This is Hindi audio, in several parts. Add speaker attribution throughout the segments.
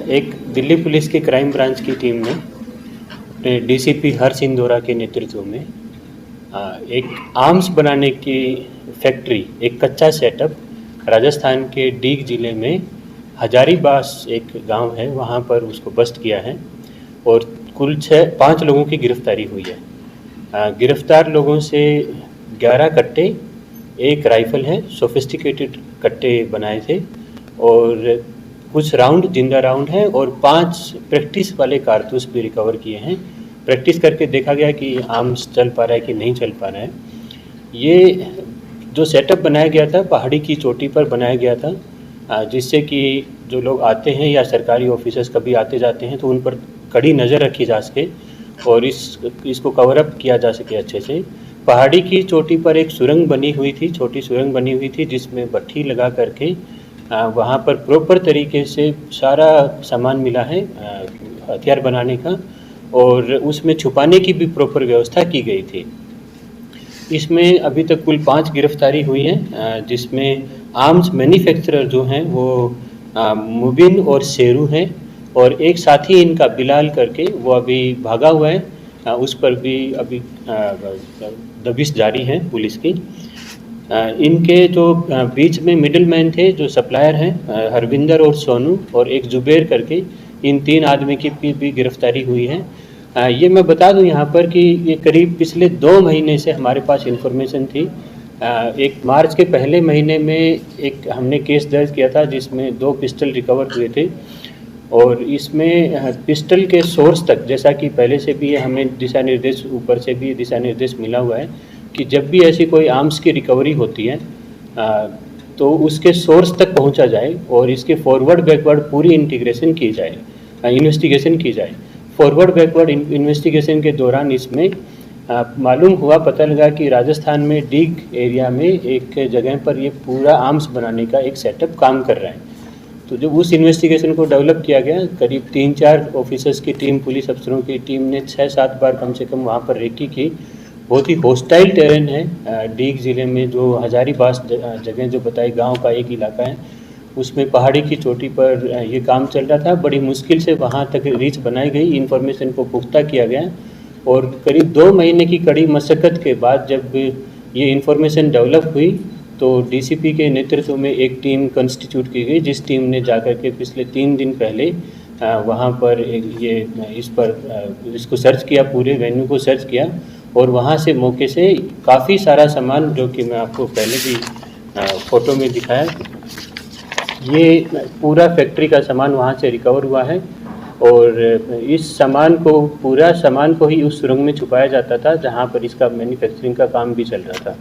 Speaker 1: एक दिल्ली पुलिस की क्राइम ब्रांच की टीम ने अपने डीसीपी हर सिंह के नेतृत्व में एक आर्म्स बनाने की फैक्ट्री, एक कच्चा सेटअप राजस्थान के डीग ज़िले में हजारीबास एक गांव है, वहां पर उसको बस्ट किया है और कुल 5 लोगों की गिरफ्तारी हुई है। गिरफ्तार लोगों से 11 कट्टे, एक राइफल है, सोफिस्टिकेटेड कट्टे बनाए थे और कुछ राउंड जिंदा राउंड हैं और 5 प्रैक्टिस वाले कारतूस भी रिकवर किए हैं। प्रैक्टिस करके देखा गया कि आर्म्स चल पा रहा है कि नहीं चल पा रहा है। ये जो सेटअप बनाया गया था पहाड़ी की चोटी पर बनाया गया था, जिससे कि जो लोग आते हैं या सरकारी ऑफिसर्स कभी आते जाते हैं तो उन पर कड़ी नज़र रखी जा सके और इसको कवर अप किया जा सके अच्छे से। पहाड़ी की चोटी पर एक सुरंग बनी हुई थी, छोटी सुरंग बनी हुई थी, जिसमें भट्ठी लगा करके वहाँ पर प्रॉपर तरीके से सारा सामान मिला है हथियार बनाने का और उसमें छुपाने की भी प्रॉपर व्यवस्था की गई थी। इसमें अभी तक कुल 5 गिरफ्तारी हुई हैं, जिसमें आर्म्स मैन्युफैक्चरर जो हैं वो मुबिन और शेरू हैं और एक साथी इनका बिलाल करके वो अभी भागा हुआ है। उस पर भी अभी दबिश जारी है पुलिस की। इनके जो बीच में मिडिल मैन थे, जो सप्लायर हैं, हरविंदर और सोनू और एक जुबेर करके, इन 3 आदमी की भी गिरफ्तारी हुई है। ये मैं बता दूं यहाँ पर कि ये करीब पिछले 2 महीने से हमारे पास इन्फॉर्मेशन थी। एक मार्च के पहले महीने में एक हमने केस दर्ज किया था जिसमें 2 पिस्टल रिकवर हुए थे और इसमें पिस्टल के सोर्स तक, जैसा कि पहले से भी हमें दिशा निर्देश, ऊपर से भी दिशा निर्देश मिला हुआ है कि जब भी ऐसी कोई आर्म्स की रिकवरी होती है तो उसके सोर्स तक पहुंचा जाए और इसके फॉरवर्ड बैकवर्ड पूरी इंटीग्रेशन की जाए, इन्वेस्टिगेशन की जाए। फॉरवर्ड बैकवर्ड इन्वेस्टिगेशन के दौरान इसमें मालूम हुआ, पता लगा कि राजस्थान में डीग एरिया में एक जगह पर ये पूरा आर्म्स बनाने का एक सेटअप काम कर रहा है। तो जब उस इन्वेस्टिगेशन को डेवलप किया गया, करीब 3-4 ऑफिसर्स की टीम, पुलिस अफसरों की टीम ने 6-7 बार कम से कम वहाँ पर रेकी की। बहुत ही हॉस्टाइल टेरेन है डीग ज़िले में, जो हजारीबास जगह जो बताई, गांव का एक इलाका है, उसमें पहाड़ी की चोटी पर ये काम चल रहा था। बड़ी मुश्किल से वहाँ तक रीच बनाई गई, इन्फॉर्मेशन को पुख्ता किया गया और करीब 2 महीने की कड़ी मशक्क़त के बाद जब ये इन्फॉर्मेशन डेवलप हुई तो डीसीपी के नेतृत्व में एक टीम कंस्टिट्यूट की गई, जिस टीम ने जाकर के पिछले 3 दिन पहले वहाँ पर इसको सर्च किया, पूरे वेन्यू को सर्च किया और वहाँ से मौके से काफ़ी सारा सामान, जो कि मैं आपको पहले भी फ़ोटो में दिखाया, ये पूरा फैक्ट्री का सामान वहाँ से रिकवर हुआ है और इस सामान को, पूरा सामान को ही उस सुरंग में छुपाया जाता था जहाँ पर इसका मैन्युफैक्चरिंग का काम भी चल रहा था।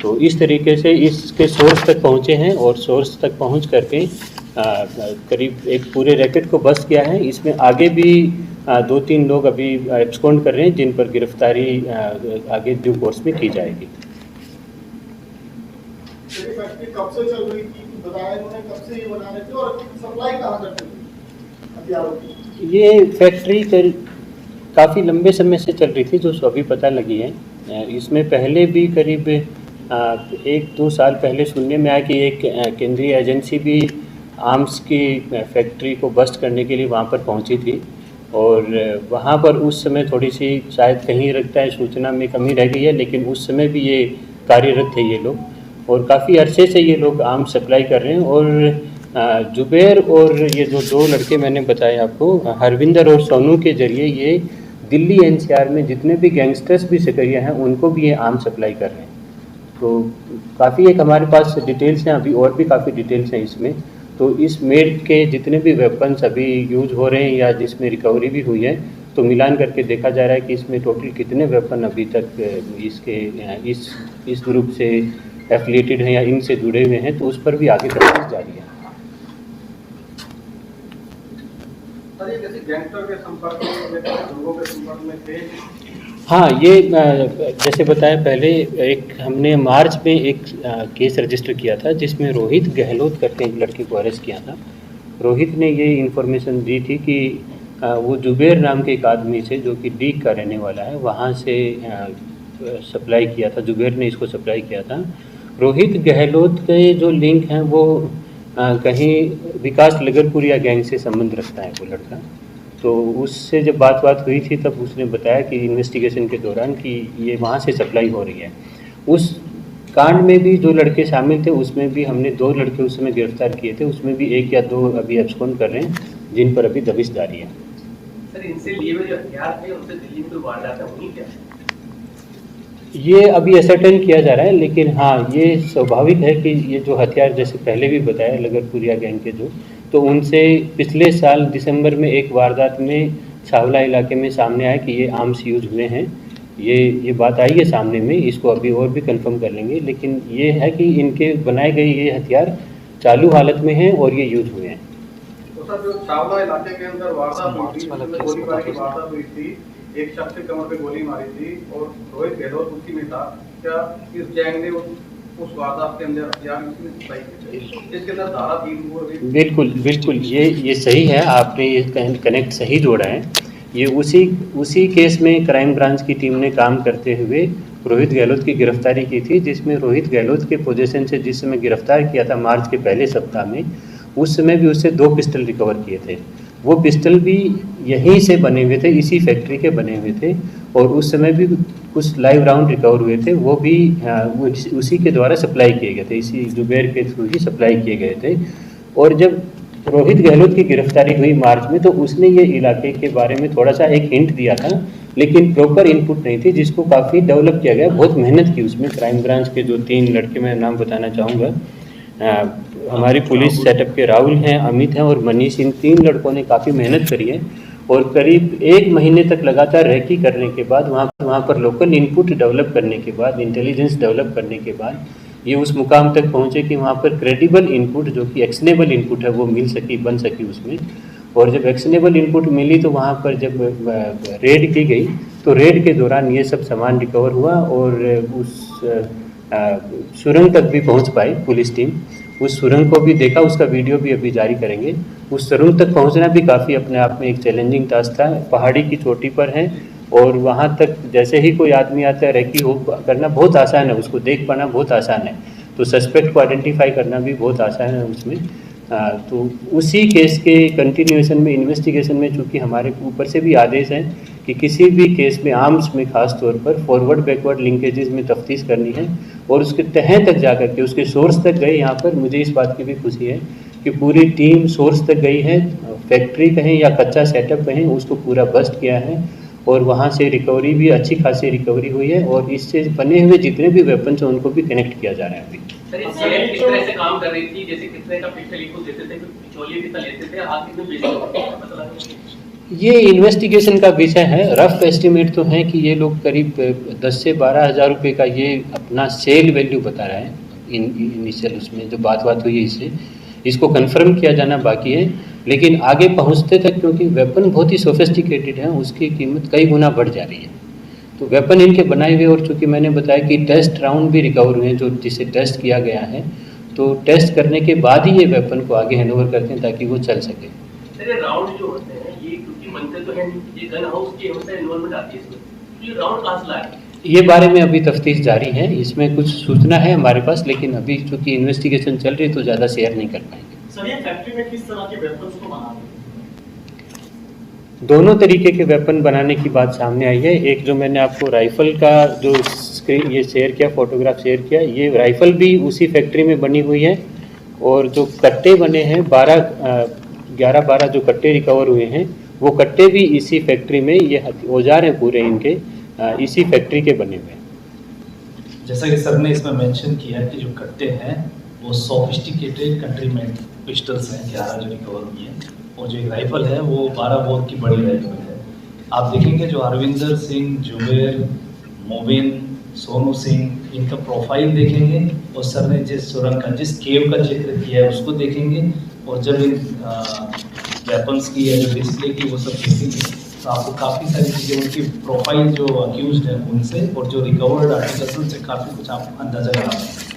Speaker 1: तो इस तरीके से इसके सोर्स तक पहुँचे हैं और सोर्स तक पहुँच करके करीब एक पूरे रैकेट को बस्ट किया है। इसमें आगे भी 2-3 लोग अभी एब्सकॉन्ड कर रहे हैं, जिन पर गिरफ्तारी आगे ड्यू कोर्स में की जाएगी।
Speaker 2: कब से चल रही थी, बताया उन्होंने, कब से ये बना रहे थे और सप्लाई कहाँ करते थे हथियारों की?
Speaker 1: ये फैक्ट्री काफ़ी लंबे समय से चल रही थी, जो अभी पता लगी है। इसमें पहले भी करीब 1-2 साल पहले सुनने में आया कि एक केंद्रीय एजेंसी भी आर्म्स की फैक्ट्री को बस्ट करने के लिए वहाँ पर पहुँची थी और वहाँ पर उस समय थोड़ी सी शायद कहीं लगता है सूचना में कमी रह गई है, लेकिन उस समय भी ये कार्यरत थे ये लोग और काफ़ी अरसे से ये लोग आर्म्स सप्लाई कर रहे हैं। और जुबैर और ये जो 2 लड़के मैंने बताए आपको, हरविंदर और सोनू के जरिए ये दिल्ली एनसीआर में जितने भी गैंगस्टर्स भी सिकरिया हैं उनको भी ये आर्म्स सप्लाई कर रहे हैं। तो काफ़ी एक हमारे पास डिटेल्स हैं, अभी और भी काफ़ी डिटेल्स हैं इसमें। तो इस मेड के जितने भी वेपन्स अभी यूज हो रहे हैं या जिसमें रिकवरी भी हुई है, तो मिलान करके देखा जा रहा है कि इसमें टोटल कितने वेपन अभी तक इस ग्रुप से एफिलिएटेड हैं या इनसे जुड़े हुए हैं, तो उस पर भी आगे तफ्तीश जारी है।
Speaker 2: गैंगस्टर के संपर्क में, लोगों के संपर्क में थे?
Speaker 1: हाँ, ये जैसे बताया पहले, एक हमने मार्च में एक केस रजिस्टर किया था जिसमें रोहित गहलोत करके एक लड़के को अरेस्ट किया था। रोहित ने ये इन्फॉर्मेशन दी थी कि वो जुबैर नाम के एक आदमी से, जो कि डीग का रहने वाला है, वहाँ से सप्लाई किया था, जुबैर ने इसको सप्लाई किया था। रोहित गहलोत के जो लिंक हैं वो कहीं विकास लगरपुरिया गैंग से संबंध रखता है वो लड़का। तो उससे जब बात हुई थी तब उसने बताया कि इन्वेस्टिगेशन के दौरान कि ये वहाँ से सप्लाई हो रही है। उस कांड में भी जो लड़के शामिल थे उसमें भी हमने 2 लड़के उस समय गिरफ्तार किए थे, उसमें भी 1 या 2 अभी एब्सकॉन्ड कर रहे हैं, जिन पर अभी दबिश जारी है।
Speaker 3: सर, इनसे लिए हुए जो हथियार थे उनसे दिल्ली में कोई वारदात हुई क्या?
Speaker 1: ये अभी असर्टेन किया जा रहा है, लेकिन हाँ ये स्वाभाविक है कि ये जो हथियार जैसे पहले भी बताया लगरपुरिया गैंग के जो, तो उनसे पिछले साल दिसंबर में एक वारदात में छावला इलाके में सामने आया कि ये आर्म्स यूज हुए हैं। ये बात आई है सामने में, इसको अभी और भी कंफर्म कर लेंगे, लेकिन ये है कि इनके बनाए गए ये हथियार चालू हालत में हैं और ये यूज हुए हैं।
Speaker 2: तो सर, जो छावला इलाके के अंदर वारदात हुई थी, गोलीबारी की वारदात हुई थी, एक शख्स के कमर पे गोली मारी थी और रोहित गहलोत उसी में था। क्या इस गैंग ने उस वारदात के अंदर हथियार सप्लाई किए? इसके अंदर धारा 3
Speaker 1: बिल्कुल ये सही है, आपने ये कनेक्ट सही जोड़ा है। ये उसी केस में क्राइम ब्रांच की टीम ने काम करते हुए रोहित गहलोत की गिरफ्तारी की थी, जिसमें रोहित गहलोत के पोजीशन से जिस समय गिरफ्तार किया था मार्च के पहले सप्ताह में, उस समय भी उससे 2 पिस्टल रिकवर किए थे। वो पिस्टल भी यहीं से बने हुए थे, इसी फैक्ट्री के बने हुए थे, और उस समय भी कुछ लाइव राउंड रिकवर हुए थे, वो भी उसी के द्वारा सप्लाई किए गए थे, इसी जुबैर के थ्रू ही सप्लाई किए गए थे। और जब रोहित गहलोत की गिरफ्तारी हुई मार्च में, तो उसने ये इलाके के बारे में थोड़ा सा एक हिंट दिया था, लेकिन प्रॉपर इनपुट नहीं थी, जिसको काफ़ी डेवलप किया गया। बहुत मेहनत की उसमें क्राइम ब्रांच के जो 3 लड़के, मैं नाम बताना चाहूँगा, हमारी पुलिस सेटअप के राहुल हैं, अमित हैं और मनीष, इन 3 लड़कों ने काफ़ी मेहनत करी है। और करीब 1 महीने तक लगातार रेकी करने के बाद, वहाँ पर लोकल इनपुट डेवलप करने के बाद, इंटेलिजेंस डेवलप करने के बाद ये उस मुकाम तक पहुँचे कि वहाँ पर क्रेडिबल इनपुट, जो कि एक्शनेबल इनपुट है, वो बन सकी उसमें। और जब एक्शनेबल इनपुट मिली तो वहाँ पर जब रेड की गई, तो रेड के दौरान ये सब सामान रिकवर हुआ और उस सुरंग तक भी पहुँच पाई पुलिस टीम। उस सुरंग को भी देखा, उसका वीडियो भी अभी जारी करेंगे। उस सुरंग तक पहुंचना भी काफ़ी अपने आप में एक चैलेंजिंग टास्क था। पहाड़ी की चोटी पर है और वहां तक जैसे ही कोई आदमी आता है, रेकी हो करना बहुत आसान है, उसको देख पाना बहुत आसान है, तो सस्पेक्ट को आइडेंटिफाई करना भी बहुत आसान है उसमें। तो उसी केस के कंटिन्यूएशन में, इन्वेस्टिगेशन में, चूँकि हमारे ऊपर से भी आदेश है कि किसी भी केस में, आर्म्स में खास तौर पर फॉरवर्ड बैकवर्ड लिंकेजेस में तफ्तीश करनी है और उसके तह तक जाकर के, उसके सोर्स तक गए। यहाँ पर मुझे इस बात की भी खुशी है कि पूरी टीम सोर्स तक गई है, फैक्ट्री कहें या कच्चा सेटअप कहें, उसको पूरा बस्ट किया है और वहाँ से रिकवरी भी अच्छी खासी रिकवरी हुई है और इससे बने हुए जितने भी वेपन्स हैं उनको भी कनेक्ट किया जा रहा है अभी।
Speaker 3: सर, ये किस तरह से काम कर रही थी? जैसे कितने का पिस्टल इनको देते थे, पिछोलिए कितना लेते थे, आप कितने बेचते?
Speaker 1: ये इन्वेस्टिगेशन का विषय है। रफ एस्टिमेट तो है कि ये लोग करीब 10 से 12 हज़ार रुपये का ये अपना सेल वैल्यू बता रहा है। इनिशियल उसमें जो बात हुई है, इससे इसको कंफर्म किया जाना बाकी है, लेकिन आगे पहुंचते तक क्योंकि वेपन बहुत ही सोफिस्टिकेटेड है, उसकी कीमत कई गुना बढ़ जा रही है। तो वेपन इनके बनाए हुए, और चूँकि मैंने बताया कि टेस्ट राउंड भी रिकवर हुए हैं, जो जिसे टेस्ट किया गया है, तो टेस्ट करने के बाद ही ये वेपन को आगे हैंडओवर करते हैं ताकि वो चल सके।
Speaker 3: सर, ये राउंड जो होते हैं, ये क्योंकि मनते तो है ये गन हाउस की हमेशा इन्वॉल्वमेंट आती है इसमें, ये राउंड कहाँ से लाए?
Speaker 1: ये बारे में अभी तफ्तीश जारी है, इसमें कुछ सूचना है हमारे पास, लेकिन अभी चूँकि इन्वेस्टिगेशन चल रही है तो ज़्यादा शेयर नहीं कर पाएंगे।
Speaker 2: सर, ये फैक्ट्री में किस तरह के वेपन्स को बनाते हैं?
Speaker 1: दोनों तरीके के वेपन बनाने की बात सामने आई है। एक जो मैंने आपको राइफ़ल का जो स्क्रीन ये शेयर किया, फोटोग्राफ शेयर किया, ये राइफ़ल भी उसी फैक्ट्री में बनी हुई है और जो कट्टे बने हैं 11-12 जो कट्टे रिकवर हुए हैं, वो कट्टे भी इसी फैक्ट्री में, ये औजार हैं पूरे इनके इसी फैक्ट्री के बने हुए हैं।
Speaker 4: जैसा कि सर ने इसमें मेंशन किया कि जो कट्टे हैं वो सोफिस्टिकेटेड कंट्री मेड पिस्टल्स हैं, 11 जो रिकवर हुई हैं, और जो एक राइफल है वो 12 बोर की बड़ी राइफल है। आप देखेंगे जो हरविंदर सिंह, जुबैर, मोबिन, सोनू सिंह, इनका प्रोफाइल देखेंगे और सर ने जिस सुरंग का, जिस केव का जिक्र किया है उसको देखेंगे, और जब इन वेपन्स की या जो डिस्प्ले की वो सब देखेंगे तो आपको काफ़ी सारी चीज़ें, उनकी प्रोफाइल जो अक्यूज्ड है उनसे और जो रिकवर्ड आर्टिकल्स से काफ़ी कुछ आप अंदाजा लगा सकते हैं।